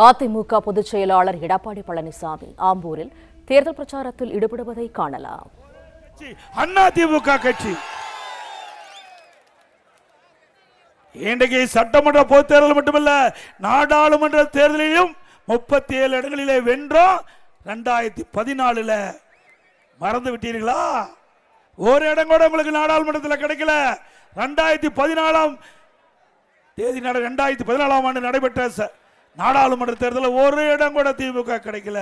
அதிமுக பொதுச் செயலாளர் எடப்பாடி பழனிசாமி ஆம்பூரில் தேர்தல் பிரச்சாரத்தில் ஈடுபடுவதை காணலாம். அதிமுக கட்சி இன்றைக்கு சட்டமன்ற பொதுத் தேர்தல் மட்டுமல்ல, நாடாளுமன்ற தேர்தலிலும் 37 இடங்களிலே வென்றோம். 2014 மறந்து விட்டீர்களா? ஒரு இடம் கூட உங்களுக்கு நாடாளுமன்றத்தில் கிடைக்கல. 2014 தேதி 2014 ஆண்டு நடைபெற்ற நாடாளுமன்ற தேர்தலில் ஒரு இடம் கூட திமுக கிடைக்கல.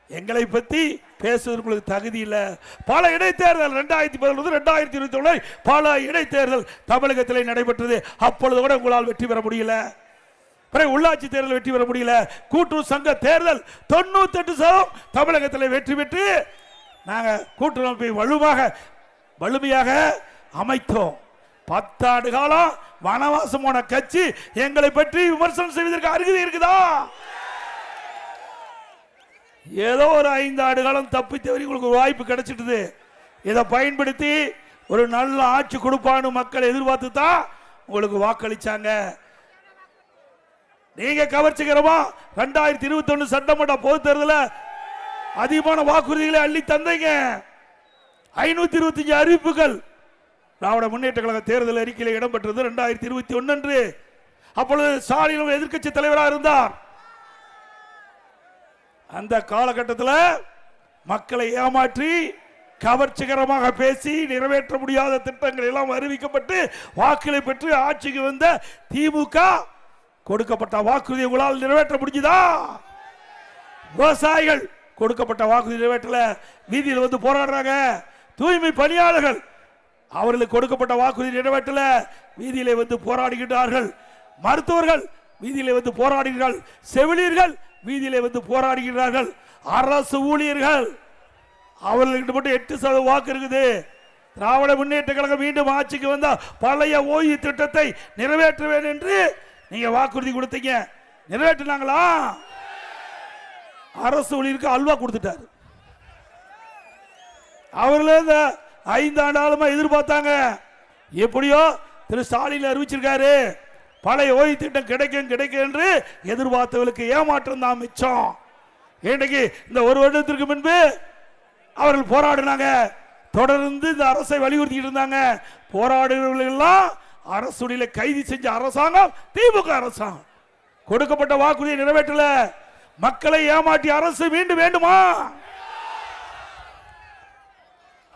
எங்களை பத்தி பேசுவதற்கு தகுதி இல்லை. பல இடைத்தேர்தல் 2011 2021 பல இடைத்தேர்தல் தமிழகத்தில் நடைபெற்றது. அப்பொழுது கூட உங்களால் வெற்றி பெற முடியல. உள்ளாட்சி தேர்தல் வெற்றி பெற முடியல. கூட்டுறவு சங்க தேர்தல் 98% தமிழகத்தில் வெற்றி பெற்று நாங்கள் கூட்டுறவு வலிமையாக அமைத்தோம். 10 ஆண்டு காலம் வனவாசம் போன கட்சி எங்களை பற்றி விமர்சனம் செய்வதற்கு அருகதை இருக்குதா? ஏதோ ஒரு 5 ஆண்டு காலம் தப்பி தவறி உங்களுக்கு ஒரு வாய்ப்பு கிடைச்சிட்டு இதை பயன்படுத்தி ஒரு நல்ல ஆட்சி கொடுப்பான்னு மக்கள் எதிர்பார்த்து தான் உங்களுக்கு வாக்களிச்சாங்க. நீங்க கவர்ச்சிகரமா 2021 சட்டமன்ற பொது தேர்தலில் அதிகமான வாக்குறுதிகளை அள்ளி தந்தீங்க. 525 அறிவிப்புகள் திராவிட முன்னேற்ற கழக தேர்தல் அறிக்கையில் இடம்பெற்றது 2021 அன்று. அப்பொழுது ஸ்டாலின் எதிர்க்கட்சி தலைவராக இருந்தார். அந்த காலகட்டத்தில் மக்களை ஏமாற்றி கவர்ச்சிகரமாக பேசி நிறைவேற்ற முடியாத திட்டங்கள் எல்லாம் அறிவிக்கப்பட்டு வாக்குகளை பெற்று ஆட்சிக்கு வந்த திமுக கொடுக்கப்பட்ட வாக்குறுதி உங்களால் நிறைவேற்ற முடிஞ்சதா? விவசாயிகள் கொடுக்கப்பட்ட வாக்குறுதி நிறைவேற்றல, வீதியில் வந்து போராடுறாங்க. தூய்மை பணியாளர்கள் அவர்களுக்கு கொடுக்கப்பட்ட வாக்குறுதி நிறைவேற்றல, வீதியிலே வந்து போராடுகிறார்கள். மருத்துவர்கள் வீதியிலே வந்து போராடுகிறார்கள். செவிலியர்கள் வீதியிலே வந்து போராடுகிறார்கள். அரசு ஊழியர்கள் அவர்களுக்கு மட்டும் 8% வாக்கு இருக்குது. திராவிட முன்னேற்ற கழகம் மீண்டும் ஆட்சிக்கு வந்தா பழைய ஓய்வு திட்டத்தை நிறைவேற்றுவேன் என்று நீங்க வாக்குறுதி கொடுத்தீங்க. நிறைவேற்றினாங்களா? அரசு ஊழியருக்கு அல்வா கொடுத்துட்டாரு. அவர்களே 5 ஆண்டு எதிர்பார்த்தாங்க. எப்படியோ திரு ஸ்டாலின் அறிவிச்சிருக்காரு, பழைய ஓய்வு திட்டம் கிடைக்கும் என்று எதிர்பார்த்தவர்களுக்கு ஏமாற்றம் தான் மிச்சம். இன்றைக்கு இந்த ஒரு வருடத்திற்கு முன்பு அவர்கள் போராடினாங்க. தொடர்ந்து இந்த அரசை வலியுறுத்திட்டு இருந்தாங்க. போராடுகிறவர்கள் எல்லாம் அரசுடைய கைது செஞ்ச அரசாங்கம் திமுக அரசாங்கம். கொடுக்கப்பட்ட வாக்குறுதியை நிறைவேற்றல. மக்களை ஏமாற்றி அரசு மீண்டும் வேண்டுமா?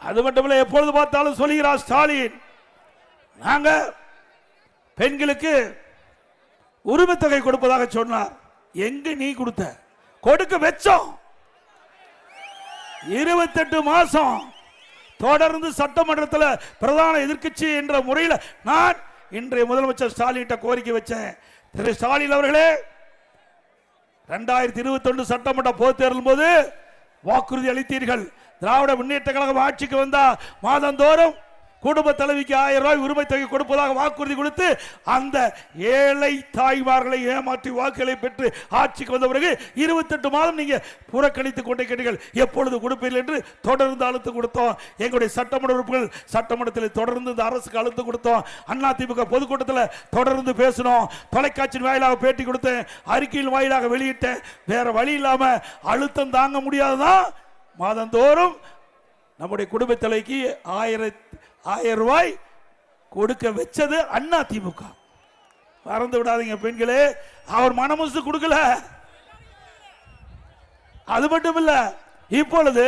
அது மட்டுமல்ல, எப்பொழுது பார்த்தாலும் சொல்லுகிறார் ஸ்டாலின், நாங்க பெண்களுக்கு உரிமை தொகை கொடுப்பதாக சொன்னார். எங்க நீ கொடுத்த? கொடுக்க வெச்சோம். 28 மாசம் தொடர்ந்து சட்டமன்றத்தில் பிரதான எதிர்க்கட்சி என்ற முறையில் நான் இன்றைய முதலமைச்சர் ஸ்டாலின் கோரிக்கை வச்சேன். திரு ஸ்டாலின் அவர்களே, 2021 சட்டமன்ற பொதுத் தேர்தல் போது வாக்குறுதி அளித்தீர்கள். திராவிட முன்னேற்ற கழகம் ஆட்சிக்கு வந்தா மாதந்தோறும் குடும்ப தலைவிக்கு 1000 ரூபாய் உரிமை தொகை கொடுப்பதாக வாக்குறுதி கொடுத்து அந்த ஏழை தாய்மார்களை ஏமாற்றி வாக்குகளை பெற்று ஆட்சிக்கு வந்த பிறகு 28 மாதம் நீங்க புறக்கணித்துக் கொண்டே கேட்டீர்கள். எப்பொழுது கொடுப்பீர்கள் என்று தொடர்ந்து அழுத்தம் கொடுத்தோம். எங்களுடைய சட்டமன்ற உறுப்பினர்கள் சட்டமன்றத்தில் தொடர்ந்து இந்த அரசுக்கு அழுத்தம் கொடுத்தோம். அதிமுக பொதுக்கூட்டத்தில் தொடர்ந்து பேசணும். தொலைக்காட்சியின் வாயிலாக பேட்டி கொடுத்தேன், அறிக்கையின் வாயிலாக வெளியிட்டேன். வேற வழி இல்லாம அழுத்தம் தாங்க முடியாதுதான் மாதந்தோறும் நம்முடைய குடும்ப தலைவிக்கு 1000 ரூபாய் கொடுக்க வச்சது அதிமுக. மறந்து விடாதீங்க பெண்களே, அவர் மனமுசு கொடுக்கல. அது மட்டும் இல்ல, இப்பொழுது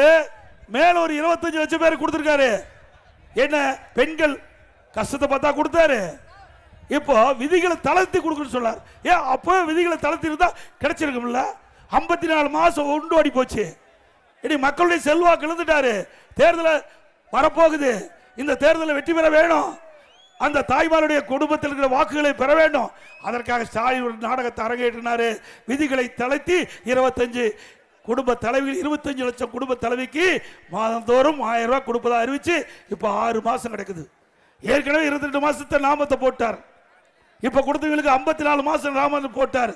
மேல ஒரு 25 லட்சம் பேர் கொடுத்திருக்காரு. என்ன பெண்கள் கஷ்டத்தை பார்த்தா கொடுத்தாரு. இப்போ விதிகளை தளர்த்தி கொடுக்கணும்னு சொன்னார். ஏன் அப்போ விதிகளை தளர்த்தி இருந்தா கிடைச்சிருக்கும்ல? 54 மாசம் உண்டு ஓடி போச்சு. இனி மக்களுடைய செல்வாக்கு இழந்துட்டாரு. தேர்தல் வரப்போகுது. இந்த தேர்தலில் வெற்றி பெற வேணும். அந்த தாய்மாருடைய குடும்பத்தில் இருக்கிற வாக்குகளை பெற வேண்டும். அதற்காக ஸ்டாலின் ஒரு நாடகத்தை அரங்கேற்றினாரு. விதிகளை தளர்த்தி 25 குடும்ப தலைவிகள் 25 லட்சம் குடும்ப தலைவிக்கு மாதந்தோறும் 1000 ரூபாய் கொடுப்பதாக அறிவிச்சு இப்ப 6 மாசம் கிடைக்குது. ஏற்கனவே 22 மாசத்தை நாமத்தை போட்டார். இப்ப கொடுத்தவங்களுக்கு 54 மாசம் நாமத்தை போட்டார்.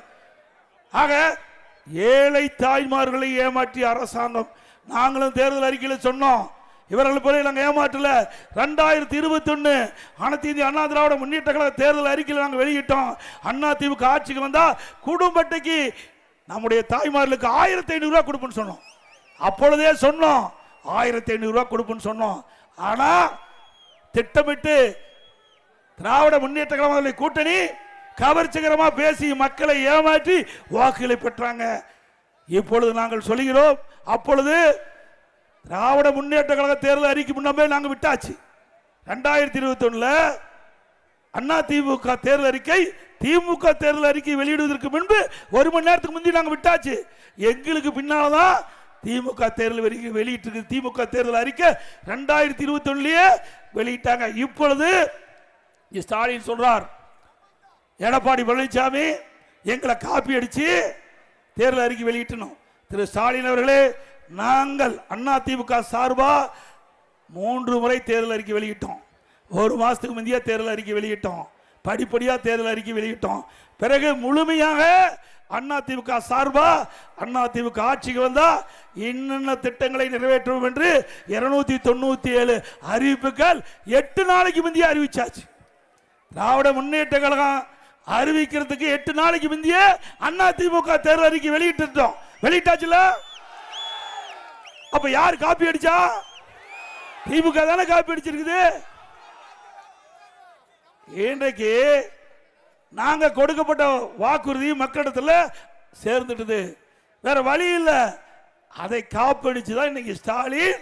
ஆக ஏழை தாய்மார்களை ஏமாற்றிய அரசாங்கம். நாங்களும் தேர்தல் அறிக்கையில் சொன்னோம், இவர்கள் போல நாங்கள் ஏமாற்றல. 2021 அனைத்து இந்திய அண்ணா திராவிட முன்னேற்ற கழக தேர்தல் அறிக்கையில் நாங்கள் வெளியிட்டோம். அண்ணா திமுக ஆட்சிக்கு வந்தா குடும்ப அட்டைக்கு நம்முடைய தாய்மார்களுக்கு 1500 ரூபாய் கொடுப்புன்னு சொன்னோம். அப்பொழுதே சொன்னோம் 1500 ரூபாய் கொடுப்புன்னு சொன்னோம். ஆனா திட்டமிட்டு திராவிட முன்னேற்ற கழக கூட்டணி கவர்ச்சிகரமா பேசி மக்களை ஏமாற்றி வாக்குகளை பெற்றாங்க. இப்பொழுது நாங்கள் சொல்கிறோம், அப்பொழுது திராவிட முன்னேற்ற கழக தேர்தல் அறிக்கை முன்னமே நாங்கள் விட்டாச்சு. 2021 அண்ணா திமுக தேர்தல் அறிக்கை திமுக தேர்தல் அறிக்கை வெளியிடுவதற்கு முன்பு 1 மணி நேரத்துக்கு முந்தி நாங்கள் விட்டாச்சு. எங்களுக்கு பின்னால்தான் திமுக தேர்தல் அறிக்கை வெளியிட்டு திமுக தேர்தல் அறிக்கை 2021 வெளியிட்டாங்க. இப்பொழுது ஸ்டாலின் சொல்றார், எடப்பாடி பழனிசாமி எங்களை காப்பி அடிச்சு தேர்தல் அறிக்கை வெளியிட்டணும். திரு ஸ்டாலின் அவர்களே, நாங்கள் அண்ணா திமுக சார்பா 3 முறை தேர்தல் அறிக்கை வெளியிட்டோம். 1 மாசத்துக்கு முந்தைய தேர்தல் அறிக்கை வெளியிட்டோம். படிப்படியாக தேர்தல் அறிக்கை வெளியிட்டோம். பிறகு முழுமையாக அண்ணா திமுக சார்பா அண்ணா திமுக ஆட்சிக்கு வந்தா இன்னென்ன திட்டங்களை நிறைவேற்றுவோம் என்று 297 அறிவிப்புகள் 8 நாளைக்கு முந்தைய அறிவிச்சாச்சு. திராவிட முன்னேற்ற கழகம் அறிவிக்கிறதுக்கு 8 நாளைக்கு முந்தைய அண்ணா திமுக தேர்தல் அறிக்கை வெளியிட்டோம். வெளியிட்டாச்சுல? அப்ப யார் காப்பி அடிச்சா? திமுக தானே காப்பி அடிச்சிருக்குது. இன்றைக்கு நாங்க கொடுக்கப்பட்ட வாக்குறுதி மக்களிடத்துல சேர்ந்துட்டது, வேற வழி இல்லை. அதை காப்படிச்சுதான் இன்னைக்கு ஸ்டாலின்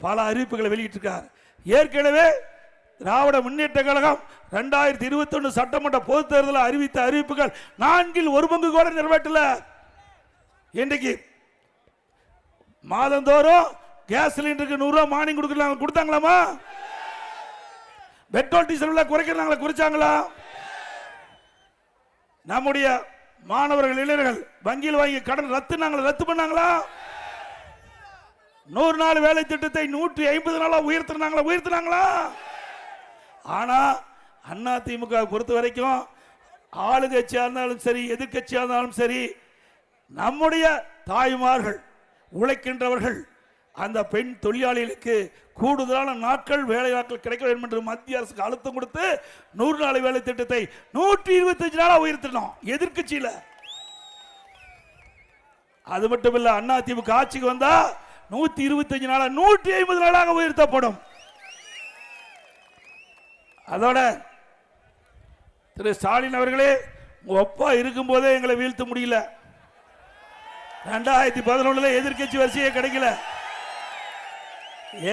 பல அறிவிப்புகளை வெளியிட்டிருக்கார். ஏற்கனவே திராவிட முன்னேற்ற கழகம் 2021 சட்டமன்ற பொது தேர்தலில் அறிவித்த அறிவிப்புகள் 1/4 பங்கு கூட நிறைவேற்றல. இன்றைக்கு மாதந்தோறும் கேஸ் சிலிண்டருக்கு 100 ரூபாய் மானியம் கொடுத்தாங்களாமா? Petrol diesel குறைக்கிறாங்களா? குறைச்சாங்களா? நம்முடைய மாணவர்கள் இளைஞர்கள் வங்கியில் வாங்கி கடன் ரத்து பண்ணாங்களா? 100 நாள் வேலை திட்டத்தை 150 நாளா உயர்த்தினாங்களா? ஆனா அண்ணா திமுக பொறுத்த வரைக்கும் ஆளுங்கட்சியா இருந்தாலும் சரி எதிர்கட்சியா இருந்தாலும் சரி, நம்முடைய தாய்மார்கள் உழைக்கின்றவர்கள் அந்த பெண் தொழிலாளிகளுக்கு கூடுதலான நாட்கள் வேலை நாட்கள் கிடைக்க வேண்டும் என்று மத்திய அரசுக்கு அழுத்தம் கொடுத்து 100 நாள் வேலை திட்டத்தை 125 நாளா உயர்த்தினோம் எதிர்கட்சியில. அது மட்டுமில்ல, அண்ணா திமுக ஆட்சிக்கு வந்தா 125 நாளா 150 நாளாக உயர்த்தப்படும். அதோட திரு ஸ்டாலின் அவர்களே, ஒப்பா இருக்கும் போதே எங்களை வீழ்த்த முடியல. 2011 எதிர்கட்சி வரிசையே கிடைக்கல.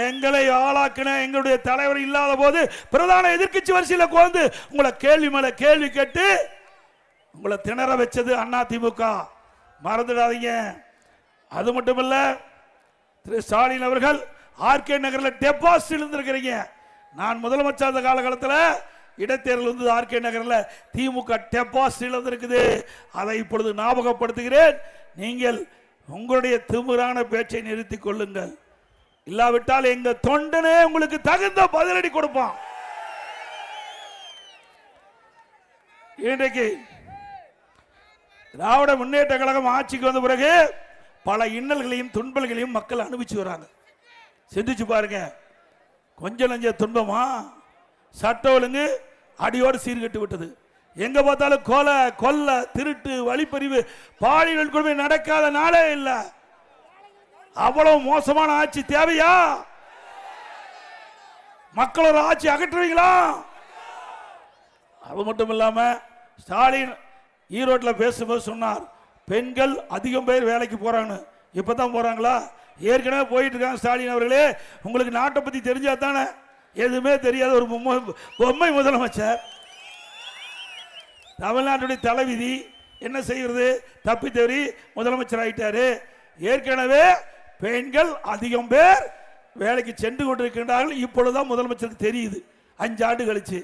எங்களை ஆளாக்கின எங்களுடைய தலைவர் இல்லாத போது பிரதான எதிர்கட்சி வரிசையில் கோந்து உங்களை கேள்வி மேல கேள்வி கேட்டு உங்களை திணற வச்சது அண்ணா திமுக, மறந்துடாதீங்க. அது மட்டுமல்ல, திரு ஸ்டாலின் அவர்கள் ஆர்கே நகரில் டெபாசிட் இருந்திருக்கிறீங்க. நான் முதலமைச்சர் அந்த காலகட்டத்தில் இடைத்தேர்தல் வந்து ஆர்கே நகரில் திமுக டெபாசிட் இருந்திருக்குது. அதை இப்பொழுது ஞாபகப்படுத்துகிறேன். நீங்கள் உங்களுடைய திமிரான பேச்சை நிறுத்திக் கொள்ளுங்கள். இல்லாவிட்டால் எங்க தொண்டனே உங்களுக்கு தகுந்த பதிலடி கொடுப்பான். இன்றைக்கு திராவிட முன்னேற்ற கழகம் ஆட்சிக்கு வந்த பிறகு பல இன்னல்களையும் துன்பங்களையும் மக்கள் அனுபவிச்சு வராங்க. சிந்திச்சு பாருங்க. கொஞ்சம் நஞ்ச துன்பமா? சட்ட ஒழுங்கு அடியோடு சீர்கட்டு விட்டது. எங்க பார்த்தாலும் கொலை, கொல்ல, திருட்டு, வழிப்பறிவு, பாலியல் கொடுமை நடக்காத நாளே இல்லை. அவ்வளவு மோசமான ஆட்சி தேவையா? மக்களோட ஆட்சி அகற்றுவீங்களா? அது மட்டும் இல்லாம ஸ்டாலின் ஈரோட்டில் பேசும்போது சொன்னார், பெண்கள் அதிகம் பேர் வேலைக்கு போறாங்க. இப்பதான் போறாங்களா? ஏற்கனவே போயிட்டு இருக்காங்க. ஸ்டாலின் அவர்களே, உங்களுக்கு நாட்டை பத்தி தெரிஞ்சா தானே. எதுவுமே தெரியாத ஒரு பொம்மை முதலமைச்சர், தமிழ்நாட்டுடைய தலைவிதி என்ன செய்கிறது? தப்பி தவறி முதலமைச்சர் ஆயிட்டாரு. ஏற்கனவே பெண்கள் அதிகம் பேர் வேலைக்கு சென்று கொண்டிருக்கின்றார்கள். இப்பொழுதுதான் முதலமைச்சருக்கு தெரியுது, 5 ஆண்டு கழிச்சு.